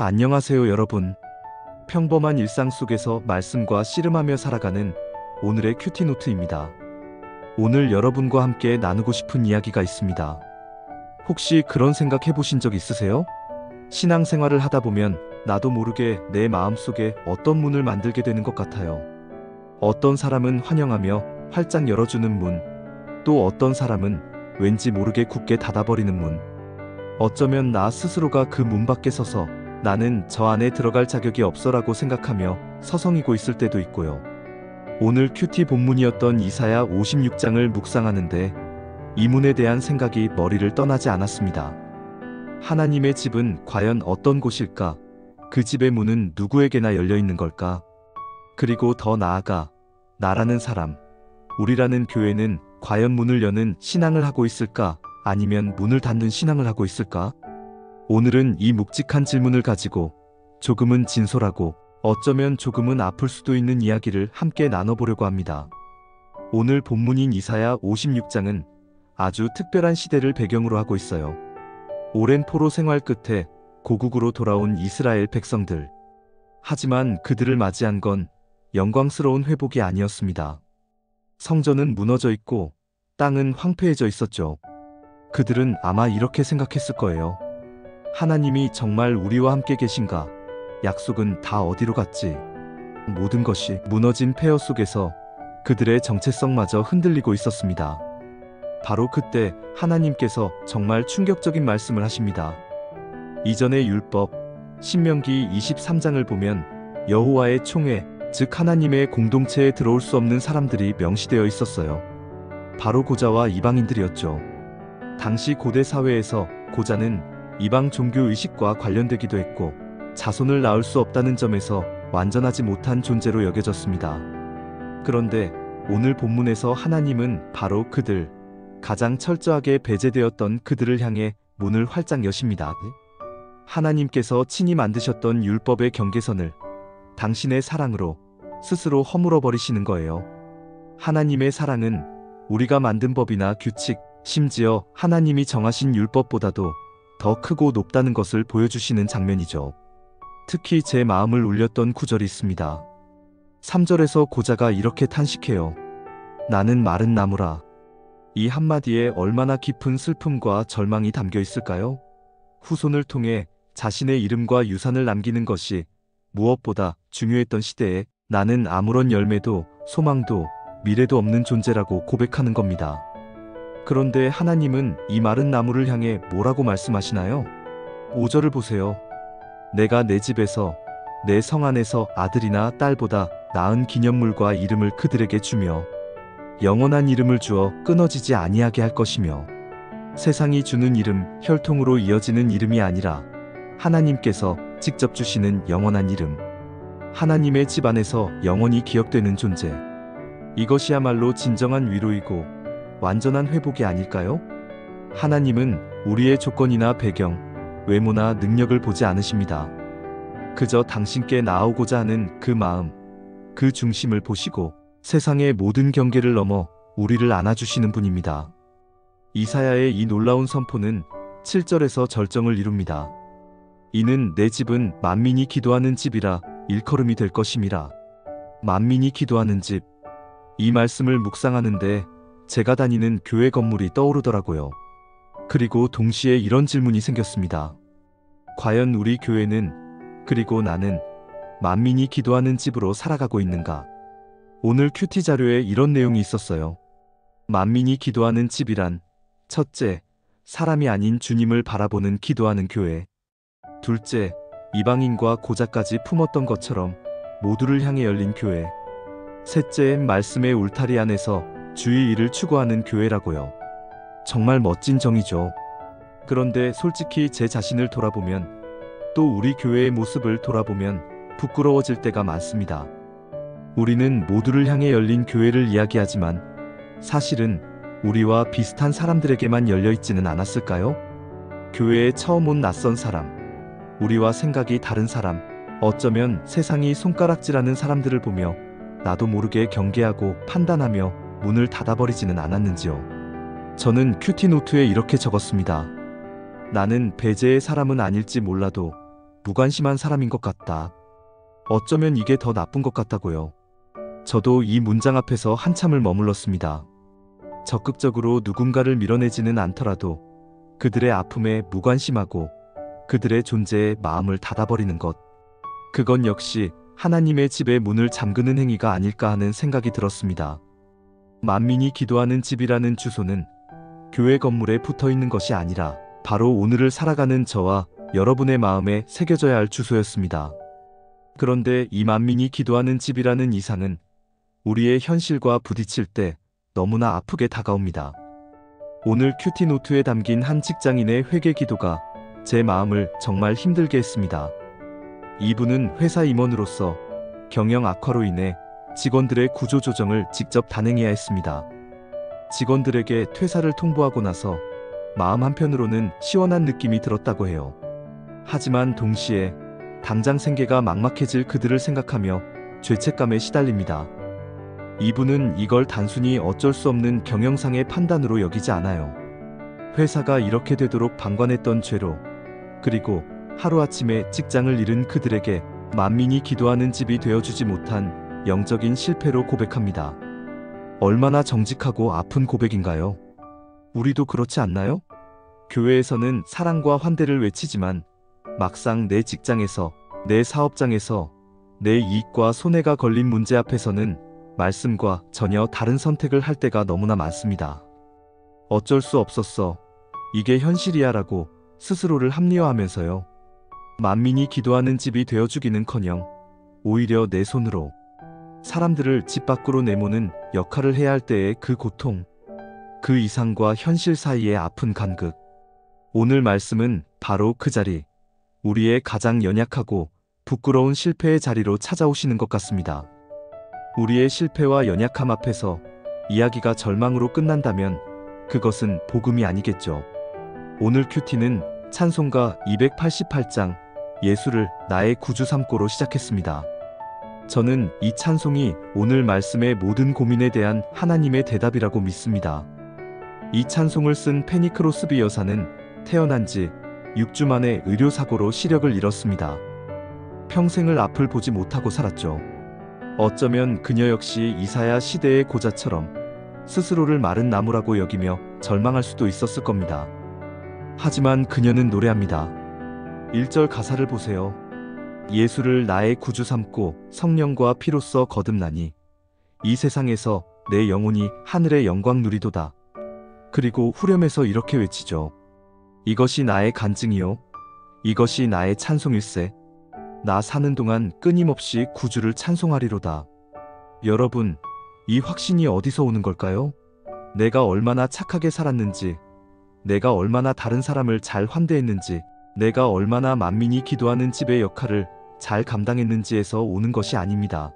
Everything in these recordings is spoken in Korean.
안녕하세요, 여러분. 평범한 일상 속에서 말씀과 씨름하며 살아가는 오늘의 큐티노트입니다. 오늘 여러분과 함께 나누고 싶은 이야기가 있습니다. 혹시 그런 생각 해보신 적 있으세요? 신앙생활을 하다 보면 나도 모르게 내 마음속에 어떤 문을 만들게 되는 것 같아요. 어떤 사람은 환영하며 활짝 열어주는 문, 또 어떤 사람은 왠지 모르게 굳게 닫아버리는 문. 어쩌면 나 스스로가 그 문 밖에 서서 나는 저 안에 들어갈 자격이 없어라고 생각하며 서성이고 있을 때도 있고요. 오늘 큐티 본문이었던 이사야 56장을 묵상하는데 이 문에 대한 생각이 머리를 떠나지 않았습니다. 하나님의 집은 과연 어떤 곳일까? 그 집의 문은 누구에게나 열려 있는 걸까? 그리고 더 나아가 나라는 사람, 우리라는 교회는 과연 문을 여는 신앙을 하고 있을까? 아니면 문을 닫는 신앙을 하고 있을까? 오늘은 이 묵직한 질문을 가지고 조금은 진솔하고 어쩌면 조금은 아플 수도 있는 이야기를 함께 나눠보려고 합니다. 오늘 본문인 이사야 56장은 아주 특별한 시대를 배경으로 하고 있어요. 오랜 포로 생활 끝에 고국으로 돌아온 이스라엘 백성들. 하지만 그들을 맞이한 건 영광스러운 회복이 아니었습니다. 성전은 무너져 있고 땅은 황폐해져 있었죠. 그들은 아마 이렇게 생각했을 거예요. 하나님이 정말 우리와 함께 계신가? 약속은 다 어디로 갔지? 모든 것이 무너진 폐허 속에서 그들의 정체성마저 흔들리고 있었습니다. 바로 그때 하나님께서 정말 충격적인 말씀을 하십니다. 이전의 율법, 신명기 23장을 보면 여호와의 총회, 즉 하나님의 공동체에 들어올 수 없는 사람들이 명시되어 있었어요. 바로 고자와 이방인들이었죠. 당시 고대 사회에서 고자는 이방 종교 의식과 관련되기도 했고 자손을 낳을 수 없다는 점에서 완전하지 못한 존재로 여겨졌습니다. 그런데 오늘 본문에서 하나님은 바로 그들, 가장 철저하게 배제되었던 그들을 향해 문을 활짝 여십니다. 하나님께서 친히 만드셨던 율법의 경계선을 당신의 사랑으로 스스로 허물어 버리시는 거예요. 하나님의 사랑은 우리가 만든 법이나 규칙, 심지어 하나님이 정하신 율법보다도 더 크고 높다는 것을 보여주시는 장면이죠. 특히 제 마음을 울렸던 구절이 있습니다. 3절에서 고자가 이렇게 탄식해요. 나는 마른 나무라. 이 한마디에 얼마나 깊은 슬픔과 절망이 담겨 있을까요? 후손을 통해 자신의 이름과 유산을 남기는 것이 무엇보다 중요했던 시대에 나는 아무런 열매도 소망도 미래도 없는 존재라고 고백하는 겁니다. 그런데 하나님은 이 마른 나무를 향해 뭐라고 말씀하시나요? 5절을 보세요. 내가 내 집에서 내 성 안에서 아들이나 딸보다 나은 기념물과 이름을 그들에게 주며 영원한 이름을 주어 끊어지지 아니하게 할 것이며 세상이 주는 이름, 혈통으로 이어지는 이름이 아니라 하나님께서 직접 주시는 영원한 이름, 하나님의 집 안에서 영원히 기억되는 존재. 이것이야말로 진정한 위로이고 완전한 회복이 아닐까요? 하나님은 우리의 조건이나 배경, 외모나 능력을 보지 않으십니다. 그저 당신께 나아오고자 하는 그 마음, 그 중심을 보시고 세상의 모든 경계를 넘어 우리를 안아주시는 분입니다. 이사야의 이 놀라운 선포는 7절에서 절정을 이룹니다. 이는 내 집은 만민이 기도하는 집이라 일컬음이 될 것임이라. 만민이 기도하는 집. 이 말씀을 묵상하는데 제가 다니는 교회 건물이 떠오르더라고요. 그리고 동시에 이런 질문이 생겼습니다. 과연 우리 교회는, 그리고 나는 만민이 기도하는 집으로 살아가고 있는가? 오늘 큐티 자료에 이런 내용이 있었어요. 만민이 기도하는 집이란 첫째, 사람이 아닌 주님을 바라보는 기도하는 교회. 둘째, 이방인과 고자까지 품었던 것처럼 모두를 향해 열린 교회. 셋째, 말씀의 울타리 안에서 주의 일을 추구하는 교회라고요. 정말 멋진 정의죠. 그런데 솔직히 제 자신을 돌아보면 또 우리 교회의 모습을 돌아보면 부끄러워질 때가 많습니다. 우리는 모두를 향해 열린 교회를 이야기하지만 사실은 우리와 비슷한 사람들에게만 열려 있지는 않았을까요? 교회에 처음 온 낯선 사람, 우리와 생각이 다른 사람, 어쩌면 세상이 손가락질하는 사람들을 보며 나도 모르게 경계하고 판단하며 문을 닫아버리지는 않았는지요. 저는 큐티노트에 이렇게 적었습니다. 나는 배제의 사람은 아닐지 몰라도 무관심한 사람인 것 같다. 어쩌면 이게 더 나쁜 것 같다고요. 저도 이 문장 앞에서 한참을 머물렀습니다. 적극적으로 누군가를 밀어내지는 않더라도 그들의 아픔에 무관심하고 그들의 존재에 마음을 닫아버리는 것. 그건 역시 하나님의 집의 문을 잠그는 행위가 아닐까 하는 생각이 들었습니다. 만민이 기도하는 집이라는 주소는 교회 건물에 붙어 있는 것이 아니라 바로 오늘을 살아가는 저와 여러분의 마음에 새겨져야 할 주소였습니다. 그런데 이 만민이 기도하는 집이라는 이상은 우리의 현실과 부딪힐 때 너무나 아프게 다가옵니다. 오늘 큐티노트에 담긴 한 직장인의 회개 기도가 제 마음을 정말 힘들게 했습니다. 이분은 회사 임원으로서 경영 악화로 인해 직원들의 구조조정을 직접 단행해야 했습니다. 직원들에게 퇴사를 통보하고 나서 마음 한편으로는 시원한 느낌이 들었다고 해요. 하지만 동시에 당장 생계가 막막해질 그들을 생각하며 죄책감에 시달립니다. 이분은 이걸 단순히 어쩔 수 없는 경영상의 판단으로 여기지 않아요. 회사가 이렇게 되도록 방관했던 죄로, 그리고 하루아침에 직장을 잃은 그들에게 만민이 기도하는 집이 되어주지 못한 영적인 실패로 고백합니다. 얼마나 정직하고 아픈 고백인가요? 우리도 그렇지 않나요? 교회에서는 사랑과 환대를 외치지만 막상 내 직장에서, 내 사업장에서 내 이익과 손해가 걸린 문제 앞에서는 말씀과 전혀 다른 선택을 할 때가 너무나 많습니다. 어쩔 수 없었어. 이게 현실이야 라고 스스로를 합리화하면서요. 만민이 기도하는 집이 되어주기는커녕 오히려 내 손으로 사람들을 집 밖으로 내모는 역할을 해야 할 때의 그 고통, 그 이상과 현실 사이의 아픈 간극. 오늘 말씀은 바로 그 자리, 우리의 가장 연약하고 부끄러운 실패의 자리로 찾아오시는 것 같습니다. 우리의 실패와 연약함 앞에서 이야기가 절망으로 끝난다면 그것은 복음이 아니겠죠. 오늘 큐티는 찬송가 288장 예수를 나의 구주 삼고로 시작했습니다. 저는 이 찬송이 오늘 말씀의 모든 고민에 대한 하나님의 대답이라고 믿습니다. 이 찬송을 쓴 페니 크로스비 여사는 태어난 지 6주 만에 의료사고로 시력을 잃었습니다. 평생을 앞을 보지 못하고 살았죠. 어쩌면 그녀 역시 이사야 시대의 고자처럼 스스로를 마른 나무라고 여기며 절망할 수도 있었을 겁니다. 하지만 그녀는 노래합니다. 1절 가사를 보세요. 예수를 나의 구주 삼고 성령과 피로써 거듭나니 이 세상에서 내 영혼이 하늘의 영광 누리도다. 그리고 후렴에서 이렇게 외치죠. 이것이 나의 간증이요. 이것이 나의 찬송일세. 나 사는 동안 끊임없이 구주를 찬송하리로다. 여러분, 이 확신이 어디서 오는 걸까요? 내가 얼마나 착하게 살았는지, 내가 얼마나 다른 사람을 잘 환대했는지, 내가 얼마나 만민이 기도하는 집의 역할을 잘 감당했는지에서 오는 것이 아닙니다.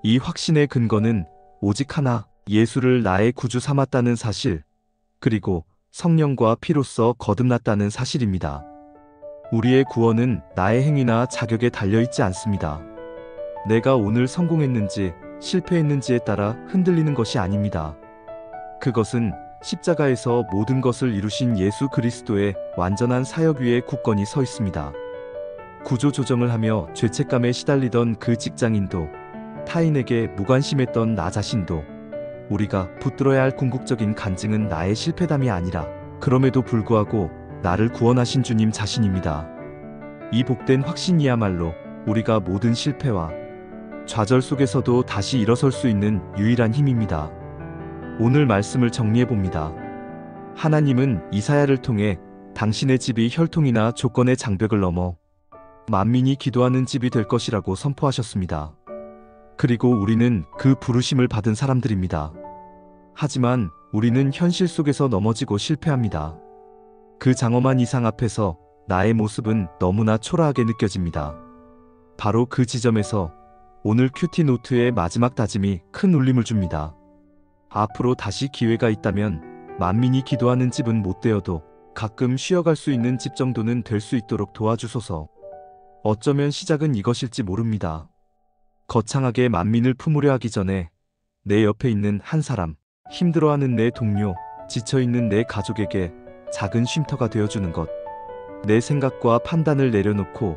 이 확신의 근거는 오직 하나, 예수를 나의 구주 삼았다는 사실, 그리고 성령과 피로써 거듭났다는 사실입니다. 우리의 구원은 나의 행위나 자격에 달려있지 않습니다. 내가 오늘 성공했는지 실패했는지에 따라 흔들리는 것이 아닙니다. 그것은 십자가에서 모든 것을 이루신 예수 그리스도의 완전한 사역 위에 굳건히 서 있습니다. 구조조정을 하며 죄책감에 시달리던 그 직장인도, 타인에게 무관심했던 나 자신도, 우리가 붙들어야 할 궁극적인 간증은 나의 실패담이 아니라 그럼에도 불구하고 나를 구원하신 주님 자신입니다. 이 복된 확신이야말로 우리가 모든 실패와 좌절 속에서도 다시 일어설 수 있는 유일한 힘입니다. 오늘 말씀을 정리해봅니다. 하나님은 이사야를 통해 당신의 집이 혈통이나 조건의 장벽을 넘어 만민이 기도하는 집이 될 것이라고 선포하셨습니다. 그리고 우리는 그 부르심을 받은 사람들입니다. 하지만 우리는 현실 속에서 넘어지고 실패합니다. 그 장엄한 이상 앞에서 나의 모습은 너무나 초라하게 느껴집니다. 바로 그 지점에서 오늘 큐티노트의 마지막 다짐이 큰 울림을 줍니다. 앞으로 다시 기회가 있다면 만민이 기도하는 집은 못 되어도 가끔 쉬어갈 수 있는 집 정도는 될 수 있도록 도와주소서. 어쩌면 시작은 이것일지 모릅니다. 거창하게 만민을 품으려 하기 전에 내 옆에 있는 한 사람, 힘들어하는 내 동료, 지쳐있는 내 가족에게 작은 쉼터가 되어주는 것. 내 생각과 판단을 내려놓고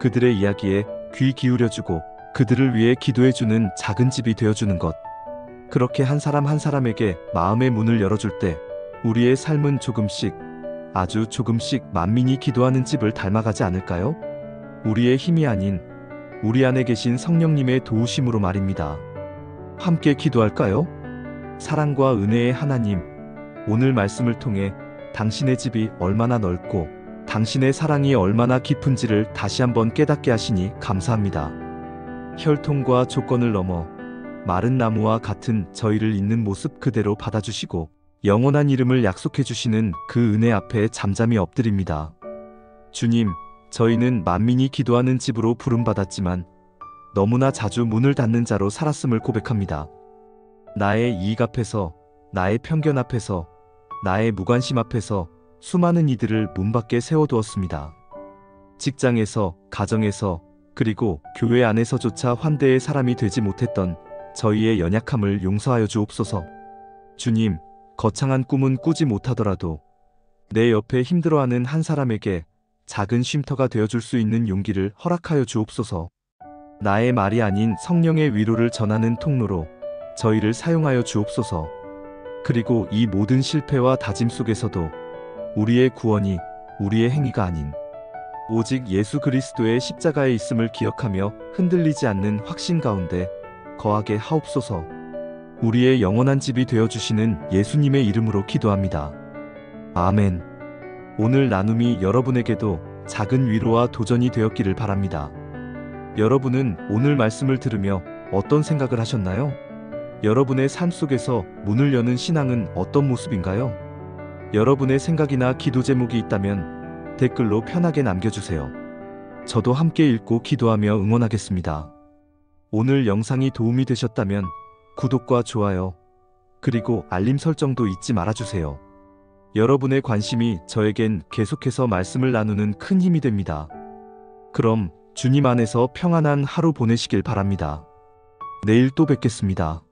그들의 이야기에 귀 기울여주고 그들을 위해 기도해주는 작은 집이 되어주는 것. 그렇게 한 사람 한 사람에게 마음의 문을 열어줄 때 우리의 삶은 조금씩, 아주 조금씩 만민이 기도하는 집을 닮아가지 않을까요? 우리의 힘이 아닌 우리 안에 계신 성령님의 도우심으로 말입니다. 함께 기도할까요? 사랑과 은혜의 하나님, 오늘 말씀을 통해 당신의 집이 얼마나 넓고 당신의 사랑이 얼마나 깊은지를 다시 한번 깨닫게 하시니 감사합니다. 혈통과 조건을 넘어 마른 나무와 같은 저희를 있는 모습 그대로 받아주시고 영원한 이름을 약속해 주시는 그 은혜 앞에 잠잠히 엎드립니다. 주님, 저희는 만민이 기도하는 집으로 부름받았지만 너무나 자주 문을 닫는 자로 살았음을 고백합니다. 나의 이익 앞에서, 나의 편견 앞에서, 나의 무관심 앞에서 수많은 이들을 문 밖에 세워두었습니다. 직장에서, 가정에서, 그리고 교회 안에서조차 환대의 사람이 되지 못했던 저희의 연약함을 용서하여 주옵소서. 주님, 거창한 꿈은 꾸지 못하더라도 내 옆에 힘들어하는 한 사람에게 작은 쉼터가 되어줄 수 있는 용기를 허락하여 주옵소서. 나의 말이 아닌 성령의 위로를 전하는 통로로 저희를 사용하여 주옵소서. 그리고 이 모든 실패와 다짐 속에서도 우리의 구원이 우리의 행위가 아닌 오직 예수 그리스도의 십자가에 있음을 기억하며 흔들리지 않는 확신 가운데 거하게 하옵소서. 우리의 영원한 집이 되어주시는 예수님의 이름으로 기도합니다. 아멘. 오늘 나눔이 여러분에게도 작은 위로와 도전이 되었기를 바랍니다. 여러분은 오늘 말씀을 들으며 어떤 생각을 하셨나요? 여러분의 삶 속에서 문을 여는 신앙은 어떤 모습인가요? 여러분의 생각이나 기도 제목이 있다면 댓글로 편하게 남겨주세요. 저도 함께 읽고 기도하며 응원하겠습니다. 오늘 영상이 도움이 되셨다면 구독과 좋아요, 그리고 알림 설정도 잊지 말아주세요. 여러분의 관심이 저에겐 계속해서 말씀을 나누는 큰 힘이 됩니다. 그럼 주님 안에서 평안한 하루 보내시길 바랍니다. 내일 또 뵙겠습니다.